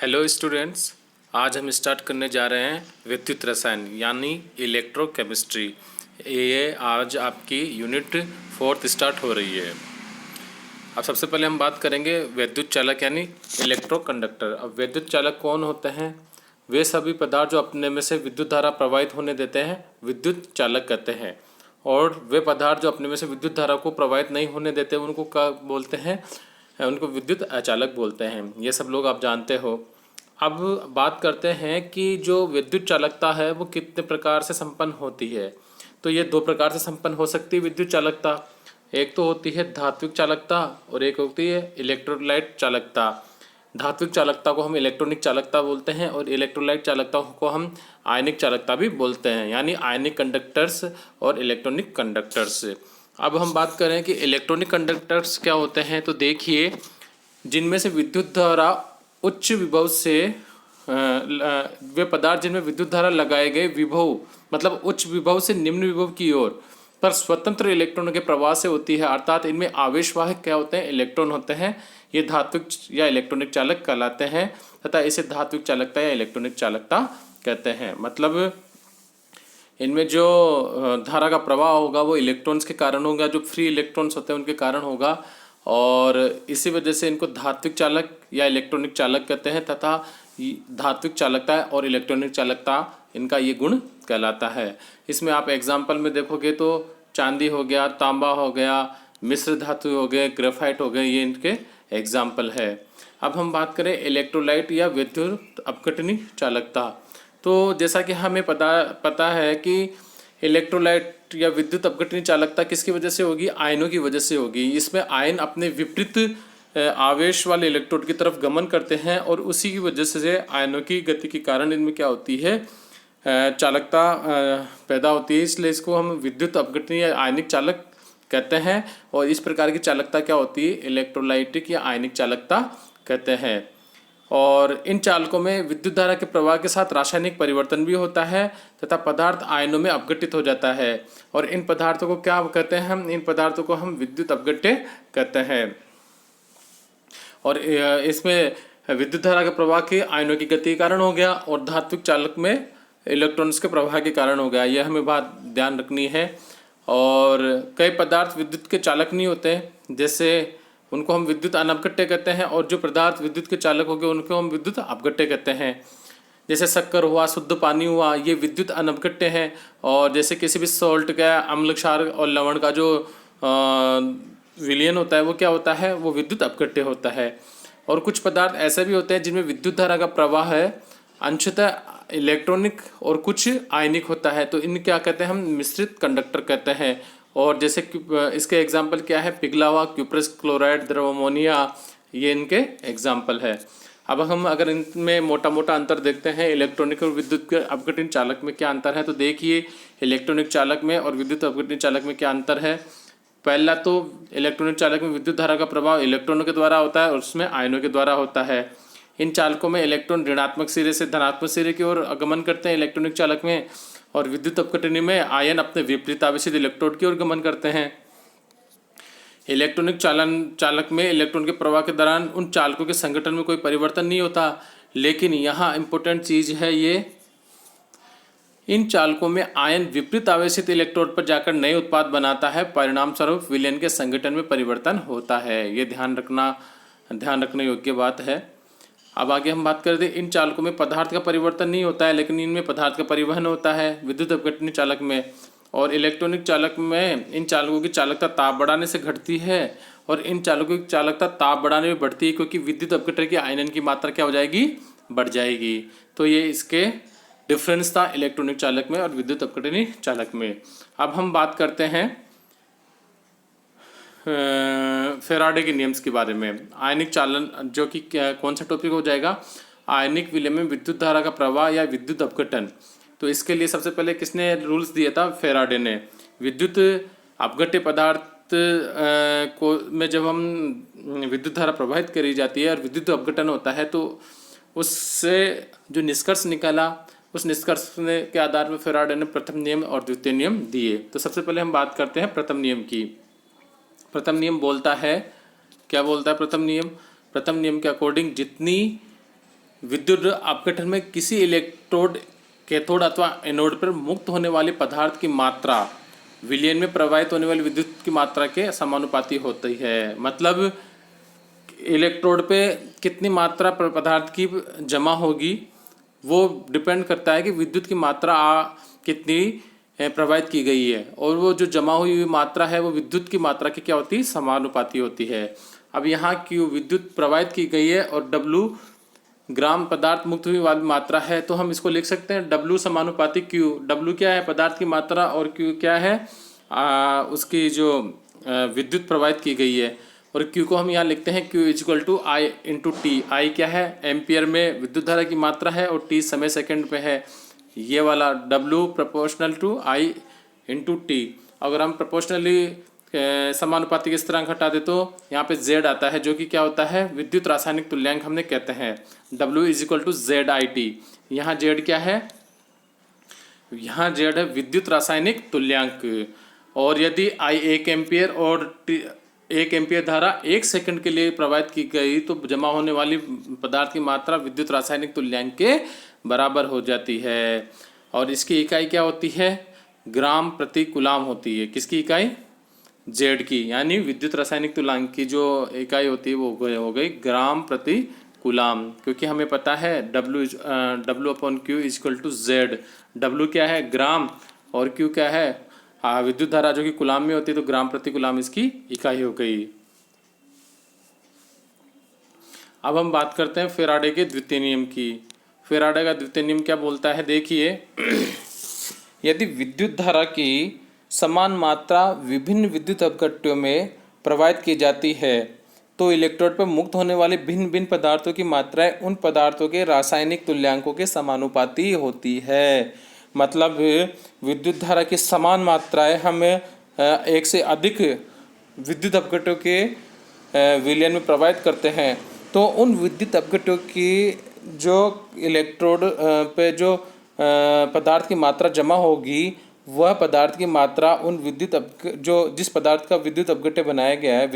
Hello students, आज हम start करने जा रहे हैं विद्युत रसायन यानी इलेक्ट्रोकेमिस्ट्री। ये आज आपकी यूनिट 4 स्टार्ट हो रही है। अब सबसे पहले हम बात करेंगे विद्युत चालक यानी इलेक्ट्रोकंडक्टर। अब विद्युत चालक कौन होते हैं? वे सभी पदार्थ जो अपने में से विद्युत धारा प्रवाहित होने देते हैं विद्युत चालक कहते हैं, और वे पदार्थ जो अपने में से विद्युत धारा को प्रवाहित नहीं होने देते उनको क्या बोलते हैं? उनको विद्युत अचालक बोलते हैं। ये सब लोग आप जानते हो। अब बात करते हैं कि जो विद्युत चालकता है वो कितने प्रकार से संपन्न होती है। तो ये दो प्रकार से संपन्न हो सकती है विद्युत चालकता। एक तो होती है धात्विक चालकता और एक होती है इलेक्ट्रोलाइट चालकता। धात्विक चालकता को हम इलेक्ट्रॉनिक चालकता बोलते हैं और इलेक्ट्रोलाइट चालकता को हम आयनिक चालकता भी बोलते हैं, यानी आयनिक कंडक्टर्स और इलेक्ट्रॉनिक कंडक्टर्स। अब हम बात करें कि इलेक्ट्रॉनिक कंडक्टर्स क्या होते हैं, तो देखिए जिनमें से विद्युत धारा उच्च विभव से वे पदार्थ जिनमें विद्युत धारा लगाए गए विभव मतलब उच्च विभव से निम्न विभव की ओर पर स्वतंत्र इलेक्ट्रॉनों के प्रवाह से होती है, अर्थात इनमें आवेशवाहक क्या होते हैं? इलेक्ट्रॉन होते हैं। ये धात्विक या इलेक्ट्रॉनिक चालक कहलाते हैं तथा इसे धात्विक चालकता या इलेक्ट्रॉनिक चालकता कहते हैं। मतलब इनमें जो धारा का प्रवाह होगा वो इलेक्ट्रॉन्स के कारण होगा, जो फ्री इलेक्ट्रॉन्स होते हैं उनके कारण होगा, और इसी वजह से इनको धात्विक चालक या इलेक्ट्रॉनिक चालक कहते हैं तथा धात्विक चालकता और इलेक्ट्रॉनिक चालकता इनका ये गुण कहलाता है। इसमें आप एग्जाम्पल में देखोगे तो चांदी हो गया, तांबा हो गया, मिश्र धातु हो गए, ग्रेफाइट हो गए, ये इनके एग्जाम्पल है। अब हम बात करें इलेक्ट्रोलाइट या विद्युत अपघटनी चालकता। तो जैसा कि हमें पता है कि इलेक्ट्रोलाइट या विद्युत अपघटनी चालकता किसकी वजह से होगी? आयनों की वजह से होगी। इसमें आयन अपने विपरीत आवेश वाले इलेक्ट्रोड की तरफ गमन करते हैं और उसी की वजह से आयनों की गति के कारण इनमें क्या होती है? चालकता पैदा होती है। इसलिए इसको हम विद्युत अपघटनी या आयनिक चालक कहते हैं, और इस प्रकार की चालकता क्या होती है? इलेक्ट्रोलाइटिक या आयनिक चालकता कहते हैं। और इन चालकों में विद्युत धारा के प्रवाह के साथ रासायनिक परिवर्तन भी होता है तथा पदार्थ आयनों में अपघटित हो जाता है, और इन पदार्थों को क्या कहते हैं? इन पदार्थों को हम विद्युत अपघट्य कहते हैं। और इसमें विद्युत धारा के प्रवाह के आयनों की गति के कारण हो गया, और धात्विक चालक में इलेक्ट्रॉन्स के प्रवाह के कारण हो गया। यह हमें बात ध्यान रखनी है। और कई पदार्थ विद्युत के चालक नहीं होते, जैसे उनको हम विद्युत अनपघट्य कहते हैं, और जो पदार्थ विद्युत के चालक हो गए उनको हम विद्युत अपघट्य कहते हैं। जैसे शक्कर हुआ, शुद्ध पानी हुआ, ये विद्युत अनपघट्य है। और जैसे किसी भी सॉल्ट का, अम्ल, क्षार और लवण का जो विलयन होता है वो क्या होता है? वो विद्युत अपघट्य होता है। और कुछ पदार्थ ऐसे भी होते हैं जिनमें विद्युत धारा का प्रवाह है अंशतः इलेक्ट्रॉनिक और कुछ आयनिक होता है, तो इन क्या कहते हैं? हम मिश्रित कंडक्टर कहते हैं। और जैसे इसके एग्जाम्पल क्या है? पिघला हुआ क्यूप्रस क्लोराइड, द्रव अमोनिया, ये इनके एग्जाम्पल है। अब हम अगर इनमें मोटा मोटा अंतर देखते हैं, इलेक्ट्रॉनिक और विद्युत के अपघटन चालक में क्या अंतर है, तो देखिए इलेक्ट्रॉनिक चालक में और विद्युत अपघटन चालक में क्या अंतर है। पहला तो इलेक्ट्रॉनिक चालक में विद्युत धारा का प्रभाव इलेक्ट्रॉनों के द्वारा होता है और उसमें आयनों के द्वारा होता है। इन चालकों में इलेक्ट्रॉन ऋणात्मक सिरे से धनात्मक सिरे की ओर गमन करते हैं इलेक्ट्रॉनिक चालक में, और विद्युत अपघटनी में आयन अपने विपरीत आवेशित इलेक्ट्रोड की ओर गमन करते हैं। इलेक्ट्रॉनिक चालक में इलेक्ट्रॉन के प्रवाह के दौरान उन चालकों के संगठन में कोई परिवर्तन नहीं होता, लेकिन यहाँ इम्पोर्टेंट चीज़ है ये, इन चालकों में आयन विपरीत आवेशित इलेक्ट्रोड पर जाकर नए उत्पाद बनाता है, परिणाम स्वरूप विलयन के संगठन में परिवर्तन होता है। ये ध्यान रखने योग्य बात है। अब आगे हम बात करते हैं, इन चालकों में पदार्थ का परिवर्तन नहीं होता है, लेकिन इनमें पदार्थ का परिवहन होता है विद्युत अपघटनी चालक में। और इलेक्ट्रॉनिक चालक में इन चालकों की चालकता ताप बढ़ाने से घटती है, और इन चालकों की चालकता ताप बढ़ाने में बढ़ती है, क्योंकि विद्युत अपघटन की आयनन की मात्रा क्या हो जाएगी? बढ़ जाएगी। तो ये इसके डिफरेंस था इलेक्ट्रॉनिक चालक में और विद्युत अपघटनी चालक में। अब हम बात करते हैं फेराडे के नियम्स के बारे में। आयनिक चालन, जो कि कौन सा टॉपिक हो जाएगा? आयनिक विलय में विद्युत धारा का प्रवाह या विद्युत अपघटन। तो इसके लिए सबसे पहले किसने रूल्स दिया था? फेराडे ने। विद्युत अपघट्य पदार्थ को में जब हम विद्युत धारा प्रवाहित करी जाती है और विद्युत अपघटन होता है, तो उससे जो निष्कर्ष निकाला, उस निष्कर्ष के आधार पर फेराडे ने प्रथम नियम और द्वितीय नियम दिए। तो सबसे पहले हम बात करते हैं प्रथम नियम की। प्रथम नियम बोलता है, क्या बोलता है प्रथम नियम? प्रथम नियम के अकॉर्डिंग जितनी विद्युत अपघटन में किसी इलेक्ट्रोड, कैथोड अथवा एनोड पर मुक्त होने वाले पदार्थ की मात्रा विलयन में प्रवाहित होने वाली विद्युत की मात्रा के समानुपाती होती है। मतलब इलेक्ट्रोड पे कितनी मात्रा पदार्थ की जमा होगी वो डिपेंड करता है कि विद्युत की मात्रा कितनी प्रवाहित की गई है, और वो जो जमा हुई हुई मात्रा है वो विद्युत की मात्रा की क्या होती है, समानुपाती होती है। अब यहाँ Q विद्युत प्रवाहित की गई है और W ग्राम पदार्थ मुक्त हुई वाली मात्रा है, तो हम इसको लिख सकते हैं W समानुपाती Q। W क्या है, पदार्थ की मात्रा, और Q क्या है, उसकी जो विद्युत प्रवाहित की गई है। और Q को हम यहाँ लिखते हैं Q equal to I into T. I क्या है, एम्पियर में विद्युत धारा की मात्रा है, और T समय सेकंड पे है। ये वाला W proportional to I into T. अगर हम प्रोपोर्शनली समानुपाती की इस तरह हटा दे तो यहाँ पे Z आता है, जो कि क्या होता है, विद्युत रासायनिक तुल्यांक हमने कहते हैं। W is equal to ZIT। यहाँ Z क्या है, यहाँ Z है विद्युत रासायनिक तुल्यांक। और यदि I 1 एम्पियर और 1 एम्पियर धारा 1 सेकंड के लिए प्रवाहित की गई तो जमा होने वाली पदार्थ की मात्रा विद्युत रासायनिक तुल्यांक के बराबर हो जाती है। और इसकी इकाई क्या होती है, ग्राम प्रति कूलाम होती है। किसकी इकाई, जेड की, यानी विद्युत रासायनिक तुल्यांक की जो इकाई होती है वो हो गई ग्राम प्रति कूलाम। क्योंकि हमें पता है W upon Q equal to Z. W क्या है, ग्राम, और Q क्या है, विद्युत धारा जो कि कूलाम में होती है, तो ग्राम प्रति कूलाम इसकी इकाई हो गई। अब हम बात करते हैं फेराडे के द्वितीय नियम की। फेराडे का द्वितीय नियम क्या बोलता है, देखिए यदि विद्युत धारा की समान मात्रा विभिन्न विद्युत अपघट्यों में प्रवाहित की जाती है तो इलेक्ट्रोड पर मुक्त होने वाले भिन्न भिन्न पदार्थों की मात्राएं उन पदार्थों के रासायनिक तुल्यांकों के समानुपाती होती है। मतलब विद्युत धारा की समान मात्राएं हमें एक से अधिक विद्युत अपघट्यों के विलयन में प्रवाहित करते हैं, तो उन विद्युत अपघट्यों की जो इलेक्ट्रोड पे जो पदार्थ की मात्रा जमा होगी वह पदार्थ की मात्रा उन जो जिस पदार्थ का विद्युत अपघट्य बनाया गया है,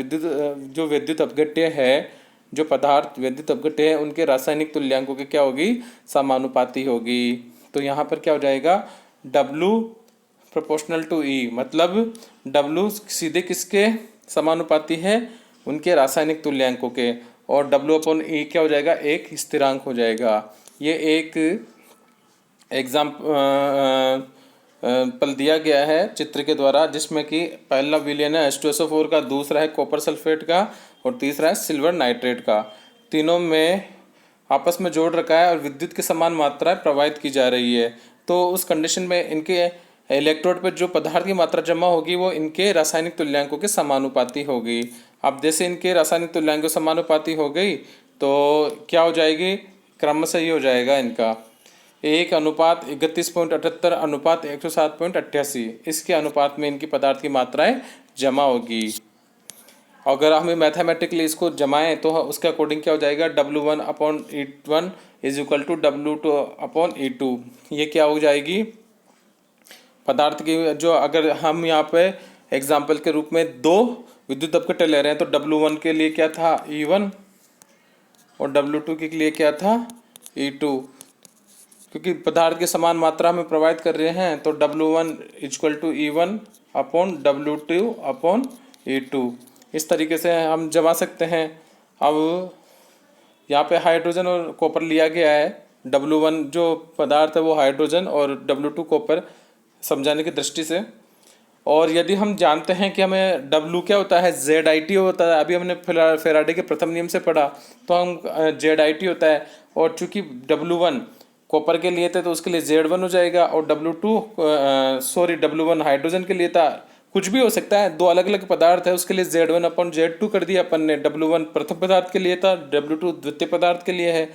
जो विद्युत अपघट्य है, जो पदार्थ विद्युत अपघट्य है उनके रासायनिक तुल्यांकों की क्या होगी, समानुपाती होगी। तो यहाँ पर क्या हो जाएगा, W प्रोपोर्शनल टू E। मतलब W सीधे किसके समानुपाती है, उनके रासायनिक तुल्यांकों के, और W अपॉन E क्या हो जाएगा, एक स्थिरांक हो जाएगा। ये एक पल दिया गया है चित्र के द्वारा, जिसमें कि पहला विलयन है H2SO4 का, दूसरा है कॉपर सल्फेट का, और तीसरा है सिल्वर नाइट्रेट का। तीनों में आपस में जोड़ रखा है और विद्युत की समान मात्रा प्रवाहित की जा रही है। तो उस कंडीशन में इनके इलेक्ट्रोड पर जो पदार्थ की मात्रा जमा होगी वो इनके रासायनिक तुल्यांकों के समानुपाती होगी। अब जैसे इनके रासायनिक तुल्यांकों समानुपाती हो गई तो क्या हो जाएगी, क्रमशः ये हो जाएगा इनका 1:31.78 अनुपात 107.88। इसके अनुपात में इनकी पदार्थ की मात्राएं जमा होगी। अगर हमें मैथमेटिकली इसको जमाएं तो उसके अकॉर्डिंग क्या हो जाएगा, W1 upon E1 is equal to W2 upon E2। ये क्या हो जाएगी, पदार्थ की जो, अगर हम यहाँ पे एग्जाम्पल के रूप में दो विद्युत अपघट्य ले रहे हैं तो W1 के लिए क्या था, E1, और W2 के लिए क्या था, E2। क्योंकि पदार्थ की समान मात्रा में प्रवाहित कर रहे हैं तो W1 equal to E1 upon W2 upon E2। इस तरीके से हम जमा सकते हैं। अब यहाँ पे हाइड्रोजन और कॉपर लिया गया है। W1 जो पदार्थ है वो हाइड्रोजन और W2 कॉपर समझाने की दृष्टि से। और यदि हम जानते हैं कि हमें W क्या होता है, ZIT होता है, अभी हमने फेराडे के प्रथम नियम से पढ़ा, तो हम ZIT होता है, और चूंकि W1 कॉपर के लिए थे तो उसके लिए Z1 हो जाएगा, और W1 हाइड्रोजन के लिए था, कुछ भी हो सकता है, दो अलग अलग पदार्थ है उसके लिए Z1 अपॉन Z2 कर दिया अपन ने। W1 प्रथम पदार्थ के लिए था, W2 द्वितीय पदार्थ के लिए है,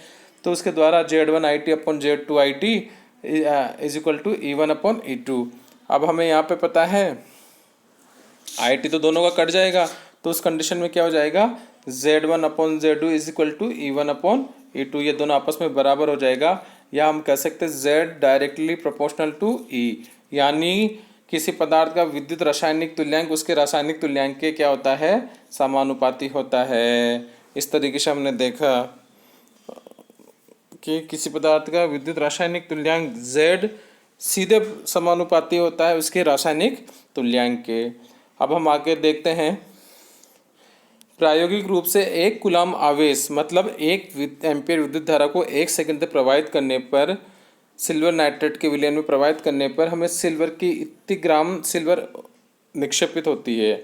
तो उसके द्वारा Z1IT upon Z2IT is equal to E1 upon E2। अब हमें यहाँ पे पता है IT तो दोनों का कट जाएगा, तो उस कंडीशन में क्या हो जाएगा, Z1 upon Z2 is equal to E1 upon E2। ये दोनों आपस में बराबर हो जाएगा, या हम कह सकते हैं Z directly proportional to E। यानी किसी पदार्थ का विद्युत रासायनिक तुल्यांक उसके रासायनिक तुल्यांक के क्या होता है, समानुपाती होता है। इस तरीके से हमने देखा कि किसी पदार्थ का विद्युत रासायनिक तुल्यांक Z सीधे समानुपाती होता है उसके रासायनिक तुल्यांक के। अब हम आगे देखते हैं, प्रायोगिक रूप से एक कूलाम आवेश मतलब एक एम्पीयर विद्युत धारा को 1 सेकंड तक प्रवाहित करने पर, सिल्वर नाइट्रेट के विलयन में प्रवाहित करने पर हमें सिल्वर की इतने ग्राम सिल्वर निक्षेपित होती है।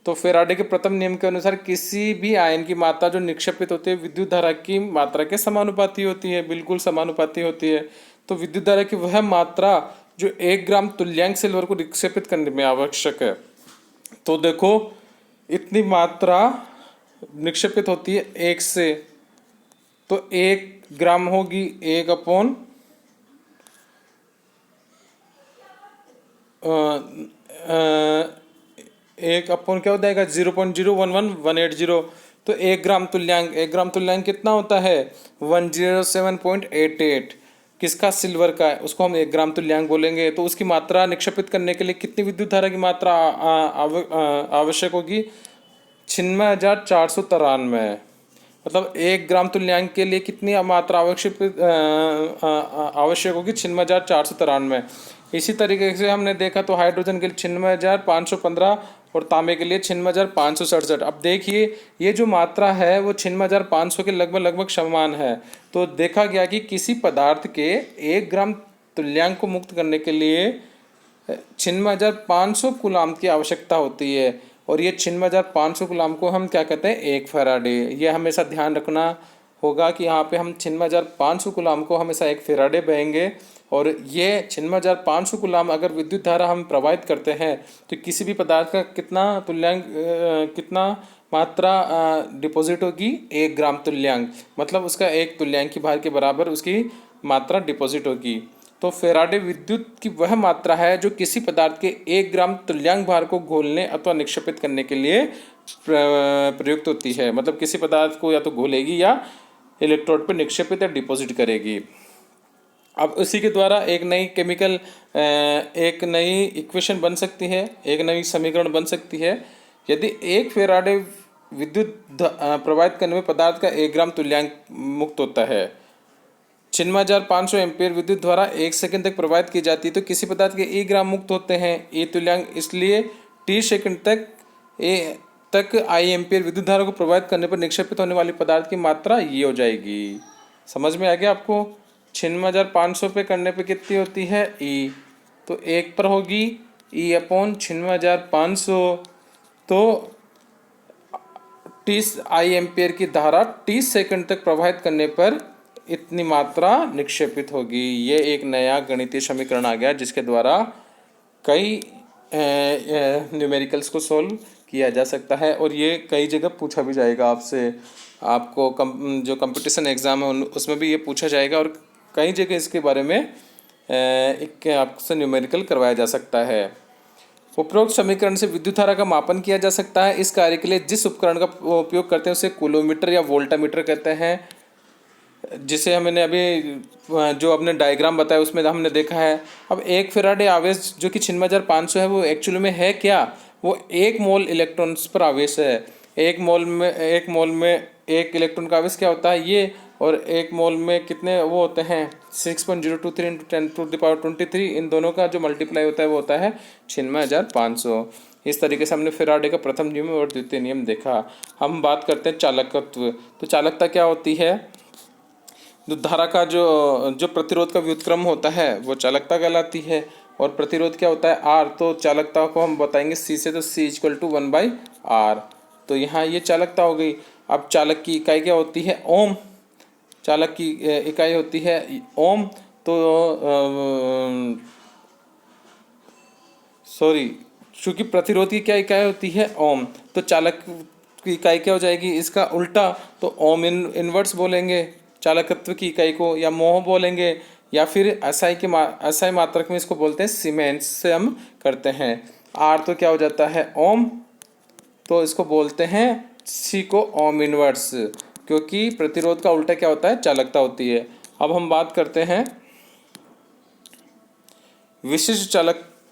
तो फेराडे के प्रथम नियम के अनुसार किसी भी आयन की मात्रा जो निक्षेपित होती है विद्युत धारा की मात्रा के समानुपाती होती है, बिल्कुल समानुपाती होती है। तो विद्युत धारा की वह मात्रा जो 1 ग्राम तुल्यांक सिल्वर को निक्षेपित करने में आवश्यक है, तो देखो इतनी मात्रा निक्षेपित होती है 1 से, तो 1 ग्राम होगी 1 अपॉन क्या हो जाएगा 0.011180। तो 1 ग्राम तुल्यांक कितना होता है 107.88। किसका, सिल्वर का है, उसको हम 1 ग्राम तुल्यांक बोलेंगे। तो उसकी मात्रा निक्षेपित करने के लिए कितनी विद्युत धारा की मात्रा आवश्यक होगी 96,493। मतलब 1 ग्राम तुल्यांक के लिए कितनी मात्रा आवश्यक होगी 96,493। इसी तरीके से हमने देखा तो हाइड्रोजन के लिए 96,515 और तांबे के लिए 96,567। अब देखिए ये जो मात्रा है वो 96,500 के लगभग समान है। तो देखा गया कि किसी पदार्थ के 1 ग्राम तुल्यांक को मुक्त करने के लिए 96,500 कूलाम की आवश्यकता होती है। और ये 96,500 कूलाम को हम क्या कहते हैं 1 फैराडे। ये हमेशा ध्यान रखना होगा कि यहाँ पे हम 96,500 कूलाम को हमेशा 1 फैराडे बहेंगे। और ये 96,500 कूलाम अगर विद्युत धारा हम प्रवाहित करते हैं तो किसी भी पदार्थ का कितना तुल्यांक कितना मात्रा डिपॉजिट होगी 1 ग्राम तुल्यांक, मतलब उसका 1 तुल्यांक की भार के बराबर उसकी मात्रा डिपॉजिट होगी। तो फैराडे विद्युत की वह मात्रा है जो किसी पदार्थ के 1 ग्राम तुल्यांक भार को घोलने अथवा निक्षेपित करने के लिए प्रयुक्त होती है। मतलब किसी पदार्थ को या तो घोलेगी या इलेक्ट्रोड पर निक्षेपित या डिपॉजिट करेगी। अब उसी के द्वारा एक नई इक्वेशन बन सकती है, एक नई समीकरण बन सकती है। यदि 1 फैराडे विद्युत प्रवाहित करने में पदार्थ का 1 ग्राम तुल्यांक मुक्त होता है, 96,500 एम्पीयर विद्युत धारा 1 सेकंड तक प्रवाहित की जाती है, तो किसी पदार्थ के 1 ग्राम मुक्त होते हैं ए तुल्यांक, इसलिए t सेकंड तक आई एम्पीयर विद्युत धारा को प्रवाहित करने पर निक्षेपित होने वाली पदार्थ की मात्रा ये हो जाएगी। समझ में आ गया आपको? 96,500 पे करने पे कितनी होती है E, तो 1 पर होगी E अपॉन 96,500। तो 30 आई एम्पीयर की धारा 30 सेकंड तक प्रवाहित करने पर इतनी मात्रा निक्षेपित होगी। ये एक नया गणितीय समीकरण आ गया जिसके द्वारा कई न्यूमेरिकल्स को सॉल्व किया जा सकता है और ये कई जगह पूछा भी जाएगा आपसे। आपको जो कंपटीशन एग्ज़ाम है उसमें भी ये पूछा जाएगा और कई जगह इसके बारे में एक आपसे न्यूमेरिकल करवाया जा सकता है। उपरोक्त समीकरण से विद्युत धारा का मापन किया जा सकता है। इस कार्य के लिए जिस उपकरण का उपयोग करते हैं उसे कूलोमीटर या वोल्टामीटर कहते हैं, जिसे हमने अभी जो अपने डायग्राम बताया उसमें हमने देखा है। अब 1 फैराडे आवेश जो कि 96,500 है वो एक्चुअली में है क्या, वो 1 मोल इलेक्ट्रॉन्स पर आवेश है। 1 मोल में 1 इलेक्ट्रॉन का आवेश क्या होता है ये, और 1 मोल में कितने वो होते हैं 6.023 × 10⁻23। इन दोनों का जो मल्टीप्लाई होता है वो होता है 96,500। इस तरीके से हमने फैराडे का प्रथम नियम और द्वितीय नियम देखा। हम बात करते हैं चालकत्व। तो चालकता क्या होती है, धारा का जो प्रतिरोध का व्युत्क्रम होता है वो चालकता कहलाती है। और प्रतिरोध क्या होता है R, तो चालकता को हम बताएंगे C से, तो C = 1/R। तो यहाँ ये चालकता हो गई। अब चालक की इकाई क्या होती है ओम, चालक की इकाई होती है ओम। तो चूँकि प्रतिरोध की क्या इकाई होती है ओम, तो चालक की इकाई क्या हो जाएगी इसका उल्टा, तो ओम इनवर्स बोलेंगे चालकत्व की इकाई को, या मोह बोलेंगे, या फिर एसआई मात्रक में इसको बोलते हैं सीमेंस से हम करते हैं। आर तो क्या हो जाता है ओम, तो इसको बोलते हैं सी को ओम इनवर्स, क्योंकि प्रतिरोध का उल्टा क्या होता है चालकता होती है। अब हम बात करते हैं विशिष्ट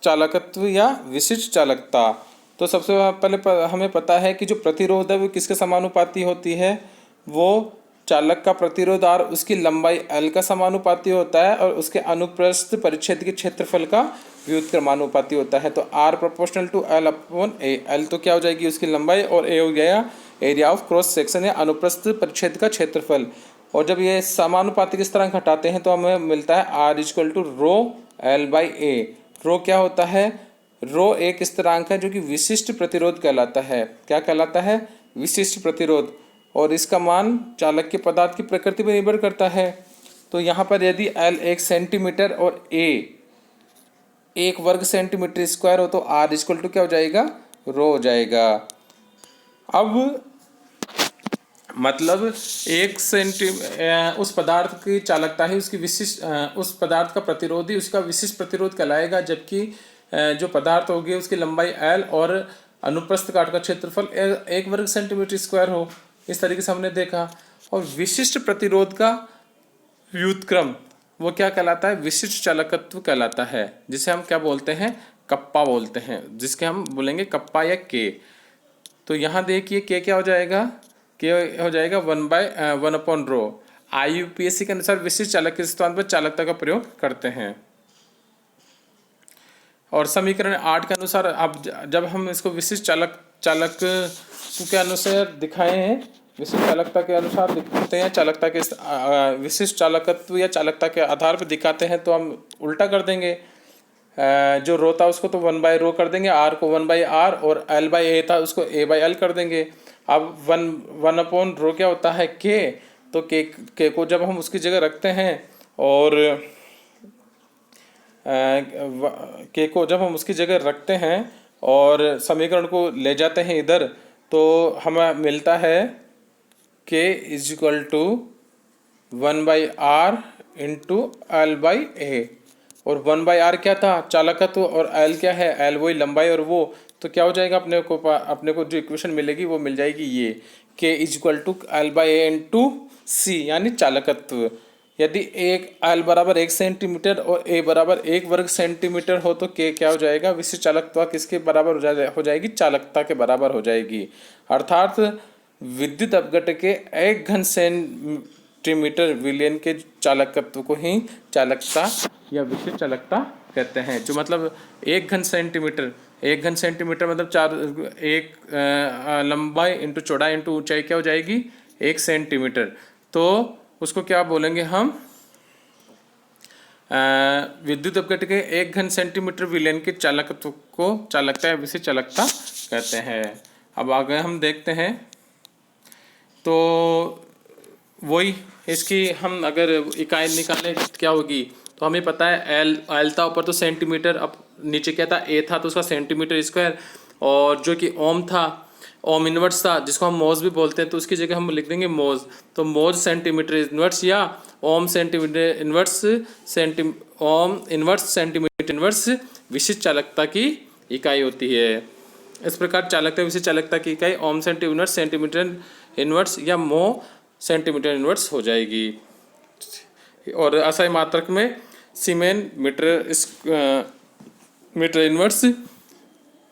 चालकत्व या विशिष्ट चालकता। तो सबसे पहले हमें पता है कि जो प्रतिरोध है वो किसके समानुपाती होती है, वो चालक का प्रतिरोध R उसकी लंबाई L का समानुपाती होता है और उसके अनुप्रस्थ परिच्छेद के क्षेत्रफल का व्युत्क्रमानुपाती होता है। तो R proportional to L upon A। L तो क्या हो जाएगी उसकी लंबाई और A हो गया एरिया ऑफ क्रॉस सेक्शन या अनुप्रस्थ परिच्छेद का क्षेत्रफल। और जब ये समानुपाती किस तरह घटाते हैं तो हमें मिलता है R equal to rho L by A। Rho क्या होता है? रो एक स्थिरांक है जो कि विशिष्ट प्रतिरोध कहलाता है। क्या कहलाता है? विशिष्ट प्रतिरोध। और इसका मान चालक के पदार्थ की प्रकृति पर निर्भर करता है। तो यहाँ पर यदि L 1 सेंटीमीटर और A 1 वर्ग सेंटीमीटर स्क्वायर हो तो R इक्वल टू क्या हो जाएगा? रो हो जाएगा। अब मतलब उस पदार्थ की चालकता ही उसकी विशिष्ट उस पदार्थ का प्रतिरोध ही उसका विशिष्ट प्रतिरोध कहलाएगा, जबकि जो पदार्थ होगी उसकी लंबाई L और अनुप्रस्थ काट का क्षेत्रफल 1 वर्ग सेंटीमीटर स्क्वायर हो। इस तरीके से हमने देखा। और विशिष्ट प्रतिरोध का व्युत्क्रम वो क्या कहलाता है? विशिष्ट चालकत्व कहलाता है, जिसे हम क्या बोलते हैं? कप्पा बोलते हैं, जिसके हम बोलेंगे कप्पा या के। तो यहाँ देखिए के क्या हो जाएगा? के हो जाएगा 1 अपॉन रो। IUPAC के अनुसार विशिष्ट चालक के स्थान पर चालकता का प्रयोग करते हैं। और समीकरण 8 के अनुसार अब जब हम इसको विशिष्ट चालक के अनुसार दिखाए हैं, विशिष्ट चालकता के अनुसार दिखाते हैं, चालकता के विशिष्ट चालकत्व या चालकता के आधार पर दिखाते हैं, तो हम उल्टा कर देंगे। जो रो था उसको तो 1 बाई रो कर देंगे, R को 1 बाई R, और L बाई A था उसको A बाई L कर देंगे। अब 1 अपॉन रो क्या होता है? के। तो के को जब हम उसकी जगह रखते हैं और के को जब हम उसकी जगह रखते हैं और समीकरण को ले जाते हैं इधर, तो हमें मिलता है K is equal to 1 by R into L by A। और 1 बाई R क्या था? चालकत्व। और L क्या है? L वही लंबाई और वो, तो क्या हो जाएगा? अपने को जो इक्वेशन मिलेगी वो मिल जाएगी ये K is equal to L by A into C, यानी चालकत्व। यदि L बराबर 1 सेंटीमीटर और A बराबर 1 वर्ग सेंटीमीटर हो तो के क्या हो जाएगा? विशिष्ट चालकता किसके बराबर हो जाएगी? चालकता के बराबर हो जाएगी। अर्थात विद्युत अपघट्य के 1 घन सेंटीमीटर विलयन के चालकत्व को ही चालकता या विशिष्ट चालकता कहते हैं। जो मतलब 1 घन सेंटीमीटर मतलब एक लंबाई इंटू चौड़ाई इंटू ऊंचाई क्या हो जाएगी? 1 सेंटीमीटर। तो उसको क्या बोलेंगे हम? विद्युत अपघट्य के 1 घन सेंटीमीटर विलयन के चालकत्व को चालकता या विशिष्ट चालकता कहते हैं। अब आगे हम देखते हैं, तो वही इसकी हम अगर इकाई निकालें क्या होगी, तो हमें पता है एल था ऊपर तो सेंटीमीटर, अब नीचे क्या था? ए था तो उसका सेंटीमीटर स्क्वायर, और जो कि ओम था, ओम इनवर्स था, जिसको हम मोज भी बोलते हैं, तो उसकी जगह हम लिख देंगे मोज। तो मोज सेंटीमीटर इनवर्स या ohm centimetre inverse ohm inverse centimetre inverse विशिष्ट चालकता की इकाई होती है। इस प्रकार चालकता विशिष्ट चालकता की इकाई ओम सेंटीमीटर इनवर्स या मो सेंटीमीटर इनवर्स हो जाएगी। और असाई मात्रक में सीमेन मीटर इनवर्स,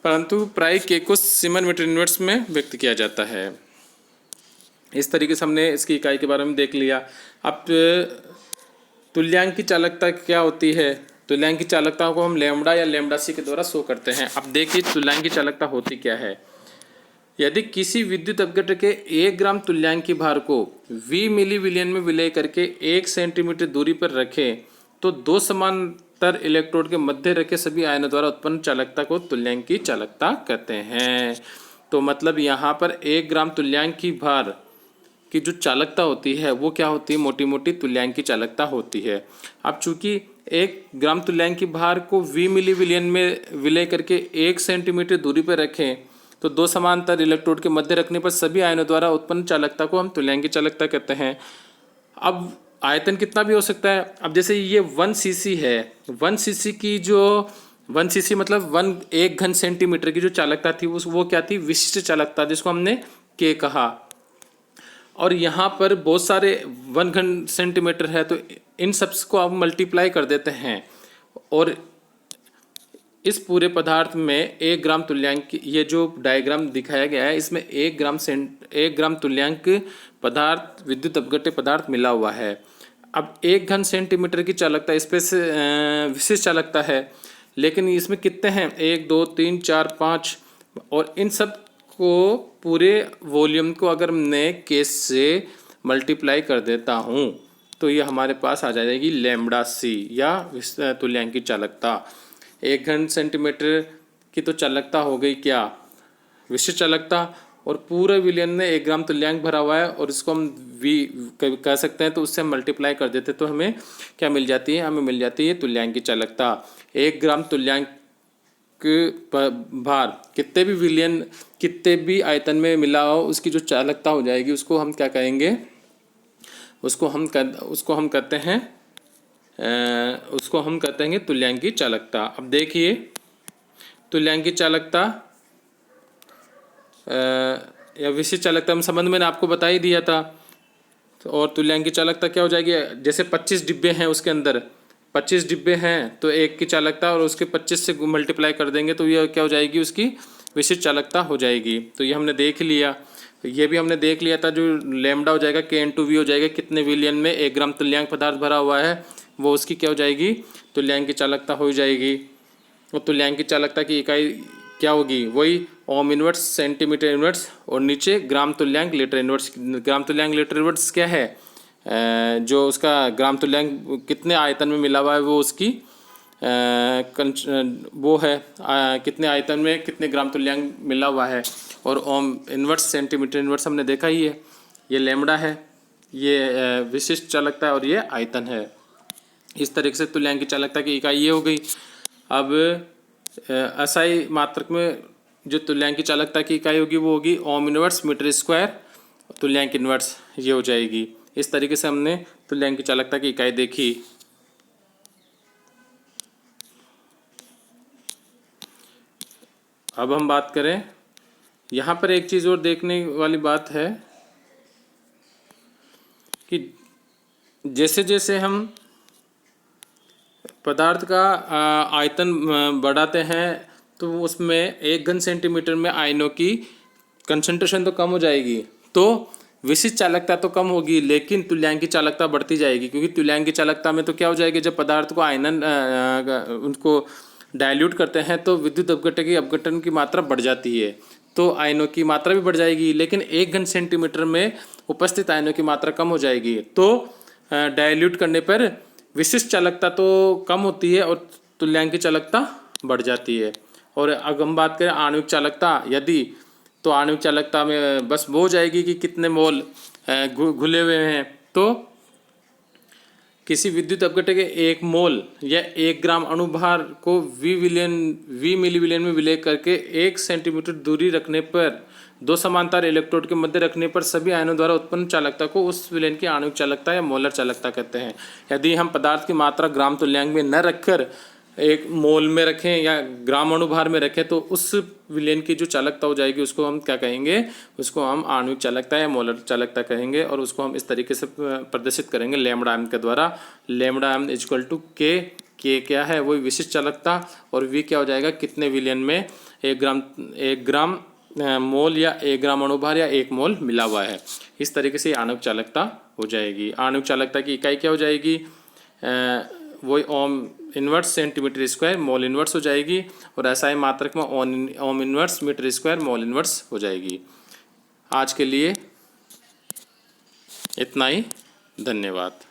परंतु प्राय के को सीमेन मीटर इनवर्स में व्यक्त किया जाता है। इस तरीके से हमने इसकी इकाई के बारे में देख लिया। अब तुल्यांक की चालकता क्या होती है? तुल्यांक की चालकता को हम लैम्बडा या लैम्बडा सी के द्वारा शो करते हैं। अब देखिए तुल्यांक की चालकता होती क्या है। यदि किसी विद्युत अपघट्य के 1 ग्राम तुल्यांक की भार को V मिली विलयन में विलय करके 1 सेंटीमीटर दूरी पर रखें तो 2 समांतर इलेक्ट्रोड के मध्य रखे सभी आयनों द्वारा उत्पन्न चालकता को तुल्यांक की चालकता कहते हैं। तो मतलब यहाँ पर 1 ग्राम तुल्यांक की भार की जो चालकता होती है वो क्या होती है? मोटी मोटी तुल्यांक की चालकता होती है। अब चूंकि 1 ग्राम तुल्यांक की भार को V मिली विलयन में विलय करके 1 सेंटीमीटर दूरी पर रखें तो 2 समांतर इलेक्ट्रोड के मध्य रखने पर सभी आयनों द्वारा उत्पन्न चालकता को हम तुल्यांक की चालकता कहते हैं। अब आयतन कितना भी हो सकता है। अब जैसे ये 1 cc है, 1 cc की जो 1 cc मतलब 1 घन सेंटीमीटर की जो चालकता थी वो क्या थी? विशिष्ट चालकता, जिसको हमने के कहा। और यहाँ पर बहुत सारे 1 घन सेंटीमीटर है, तो इन सब को आप मल्टीप्लाई कर देते हैं और इस पूरे पदार्थ में 1 ग्राम तुल्यांक, ये जो डायग्राम दिखाया गया है इसमें 1 ग्राम तुल्यांक पदार्थ विद्युत अपघट्य पदार्थ मिला हुआ है। अब 1 घन सेंटीमीटर की चालकता इस पे से विशिष्ट चालकता है, लेकिन इसमें कितने हैं 1 2 3 4 5, और इन सब को पूरे वॉल्यूम को अगर मैं केस से मल्टीप्लाई कर देता हूँ तो ये हमारे पास आ जाएगी लैम्बडा सी या तुल्यांक की चालकता। 1 घन सेंटीमीटर की तो चालकता हो गई क्या, विशिष्ट चालकता, और पूरे विलयन में 1 ग्राम तुल्यांक भरा हुआ है और इसको हम वी कह सकते हैं, तो उससे हम मल्टीप्लाई कर देते तो हमें क्या मिल जाती है, हमें मिल जाती है तुल्यांक की चालकता। 1 ग्राम तुल्यांक भार कितने भी विलयन, कितने भी आयतन में मिला हो उसकी जो चालकता हो जाएगी उसको हम क्या कहेंगे, उसको हम कहते हैं तुल्यांक की चालकता। अब देखिए तुल्यांक की चालकता या विशिष्ट चालकता हम संबंध मैंने आपको बता ही दिया था। और तुल्यांक की चालकता क्या हो जाएगी, जैसे 25 डिब्बे हैं उसके अंदर 25 डिब्बे हैं तो 1 की चालकता और उसके 25 से मल्टीप्लाई कर देंगे तो ये क्या हो जाएगी, उसकी विशिष्ट चालकता हो जाएगी। तो ये हमने देख लिया, ये भी हमने देख लिया था, जो लैम्बडा हो जाएगा K/V हो जाएगा, कितने विलियन में 1 ग्राम तुल्यांक पदार्थ भरा हुआ है वो उसकी क्या हो जाएगी, तुल्यांक की चालकता हो जाएगी। और तुल्यांक की चालकता की इकाई क्या होगी, वही ओम इनवर्स सेंटीमीटर इनवर्स, और नीचे ग्राम तुल्यांक लीटर इनवर्स। ग्राम तुल्यांक लीटर इनवर्स क्या है, जो उसका ग्राम तुल्यांक कितने आयतन में मिला हुआ है वो उसकी वो है कितने आयतन में कितने ग्राम तुल्यांक मिला हुआ है। और ओम इनवर्स सेंटीमीटर इनवर्स हमने देखा ही है, ये लैम्बडा है, ये विशिष्ट चालकता है और ये आयतन है। इस तरीके से तुल्यांक की चालकता की इकाई ये हो गई। अब एसआई मात्रक में जो तुल्यांक की चालकता की इकाई होगी वो होगी ओम इनवर्स मीटर स्क्वायर, तुल्यांक इनवर्स ये हो जाएगी। इस तरीके से हमने तुल्यांक की चालकता की इकाई देखी। अब हम बात करें, यहाँ पर एक चीज़ और देखने वाली बात है कि जैसे जैसे हम पदार्थ का आयतन बढ़ाते हैं तो उसमें 1 घन सेंटीमीटर में आयनों की कंसंट्रेशन तो कम हो जाएगी, तो विशिष्ट चालकता तो कम होगी, लेकिन तुल्यांक की चालकता बढ़ती जाएगी। क्योंकि तुल्यांक की चालकता में तो क्या हो जाएगी, जब पदार्थ को आयनन उनको डाइल्यूट करते हैं तो विद्युत अपघट्य की अपघटन की मात्रा बढ़ जाती है, तो आयनों की मात्रा भी बढ़ जाएगी, लेकिन 1 घन सेंटीमीटर में उपस्थित आयनों की मात्रा कम हो जाएगी। तो डाइल्यूट करने पर विशिष्ट चालकता तो कम होती है और तुल्यांक की चालकता बढ़ जाती है। और अगर हम बात करें आणविक चालकता, यदि तो आणविक चालकता में बस वो हो जाएगी कि कितने मोल घुले हुए हैं, तो किसी विद्युत अपघट्य के 1 मोल या 1 ग्राम अणुभार को वी मिली विलियन में विलय करके 1 सेंटीमीटर दूरी रखने पर 2 समांतर इलेक्ट्रोड के मध्य रखने पर सभी आयनों द्वारा उत्पन्न चालकता को उस विलयन की आणविक चालकता या मोलर चालकता कहते हैं। यदि हम पदार्थ की मात्रा ग्राम तुल्यांक में न रखकर 1 मोल में रखें या ग्राम अणुभार में रखें तो उस विलयन की जो चालकता हो जाएगी उसको हम क्या कहेंगे, उसको हम आणविक चालकता या मोलर चालकता कहेंगे। और उसको हम इस तरीके से प्रदर्शित करेंगे लैम्बडा एम के द्वारा। लैम्बडा एम इक्वल टू के क्या है, वही विशिष्ट चालकता, और वी क्या हो जाएगा, कितने विलयन में 1 ग्राम मोल या 1 ग्राम अणुभार या 1 मोल मिला हुआ है। इस तरीके से आणविक चालकता हो जाएगी। आणविक चालकता की इकाई क्या हो जाएगी, वही ohm inverse centimetre square mole inverse हो जाएगी, और एसआई मात्रक में ohm inverse metre square mole inverse हो जाएगी। आज के लिए इतना ही, धन्यवाद।